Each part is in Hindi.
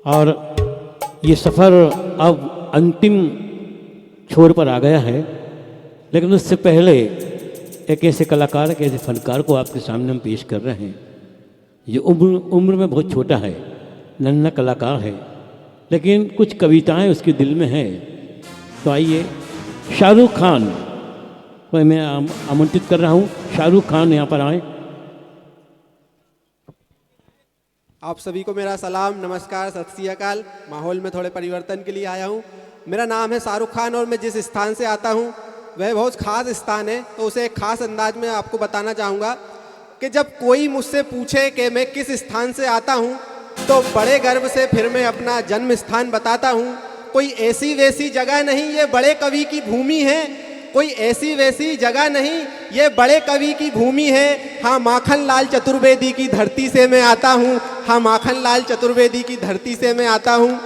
और ये सफ़र अब अंतिम छोर पर आ गया है, लेकिन उससे पहले एक ऐसे कलाकार, एक ऐसे फनकार को आपके सामने हम पेश कर रहे हैं। ये उम्र में बहुत छोटा है, नन्हा कलाकार है, लेकिन कुछ कविताएं उसके दिल में हैं। तो आइए शाहरुख खान को मैं आमंत्रित कर रहा हूँ, शाहरुख खान यहाँ पर आए। आप सभी को मेरा सलाम, नमस्कार, सत श्री अकाल। माहौल में थोड़े परिवर्तन के लिए आया हूँ। मेरा नाम है शाहरुख खान और मैं जिस स्थान से आता हूँ वह बहुत ख़ास स्थान है, तो उसे एक ख़ास अंदाज में आपको बताना चाहूँगा कि जब कोई मुझसे पूछे कि मैं किस स्थान से आता हूँ तो बड़े गर्व से फिर मैं अपना जन्म स्थान बताता हूँ। कोई ऐसी वैसी जगह नहीं, ये बड़े कवि की भूमि है। कोई ऐसी वैसी जगह नहीं, ये बड़े कवि की भूमि है। हाँ, माखनलाल चतुर्वेदी की धरती से मैं आता हूँ। हाँ, माखनलाल चतुर्वेदी की धरती से मैं आता हूँ।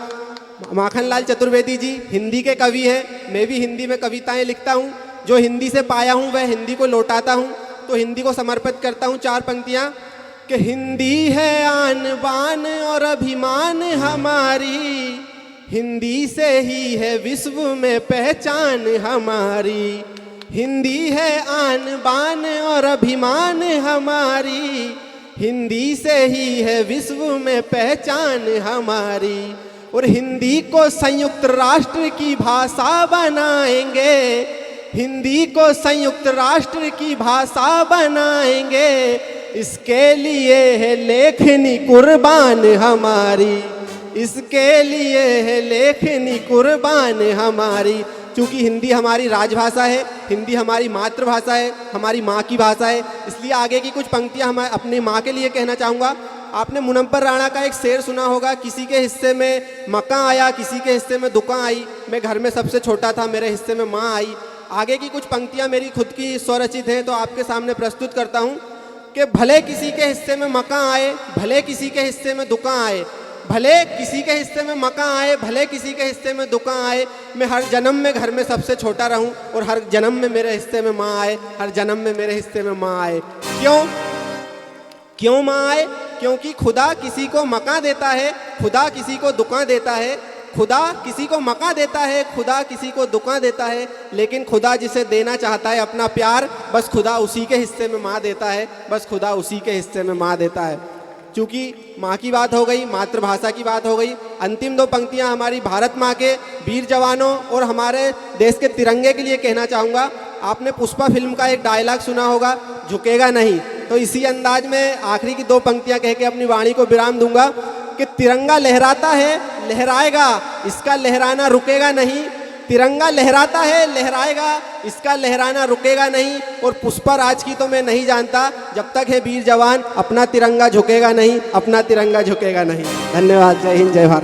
माखनलाल चतुर्वेदी जी हिंदी के कवि हैं। मैं भी हिंदी में कविताएं लिखता हूँ। जो हिंदी से पाया हूँ वह हिंदी को लौटाता हूँ, तो हिंदी को समर्पित करता हूँ। 4 पंक्तियाँ कि हिंदी है आन बान और अभिमान हमारी, हिंदी से ही है विश्व में पहचान हमारी। हिंदी है आन बान और अभिमान हमारी, हिंदी से ही है विश्व में पहचान हमारी। और हिंदी को संयुक्त राष्ट्र की भाषा बनाएंगे, हिंदी को संयुक्त राष्ट्र की भाषा बनाएंगे। इसके लिए है लेखनी कुर्बान हमारी, इसके लिए है लेखनी कुर्बान हमारी। चूँकि हिंदी हमारी राजभाषा है, हिंदी हमारी मातृभाषा है, हमारी माँ की भाषा है, इसलिए आगे की कुछ पंक्तियाँ मैं अपनी माँ के लिए कहना चाहूँगा। आपने मुनव्वर राणा का एक शेर सुना होगा, किसी के हिस्से में मक्का आया, किसी के हिस्से में दुकान आई, मैं घर में सबसे छोटा था, मेरे हिस्से में माँ आई। आगे की कुछ पंक्तियाँ मेरी खुद की स्वरचित हैं, तो आपके सामने प्रस्तुत करता हूँ कि भले किसी के हिस्से में मक्का आए, भले किसी के हिस्से में दुकान आए, भले किसी के हिस्से में मक्का आए, भले किसी के हिस्से में दुकान आए, मैं हर जन्म में घर में सबसे छोटा रहूं और हर जन्म में मेरे हिस्से में माँ आए, हर जन्म में मेरे हिस्से में माँ आए। क्यों माँ आए? क्योंकि खुदा किसी को मक्का देता है, खुदा किसी को दुकान देता है। खुदा किसी को मक्का देता है, खुदा किसी को दुकान देता है, लेकिन खुदा जिसे देना चाहता है अपना प्यार, बस खुदा उसी के हिस्से में माँ देता है, बस खुदा उसी के हिस्से में माँ देता है। चूँकि माँ की बात हो गई, मातृभाषा की बात हो गई, अंतिम 2 पंक्तियाँ हमारी भारत माँ के वीर जवानों और हमारे देश के तिरंगे के लिए कहना चाहूँगा। आपने पुष्पा फिल्म का एक डायलॉग सुना होगा, झुकेगा नहीं, तो इसी अंदाज में आखिरी की 2 पंक्तियाँ कह के अपनी वाणी को विराम दूंगा कि तिरंगा लहराता है, लहराएगा, इसका लहराना रुकेगा नहीं। तिरंगा लहराता है, लहराएगा, इसका लहराना रुकेगा नहीं। और पुष्पा राज की तो मैं नहीं जानता, जब तक है वीर जवान अपना तिरंगा झुकेगा नहीं, अपना तिरंगा झुकेगा नहीं। धन्यवाद। जय हिंद, जय भारत।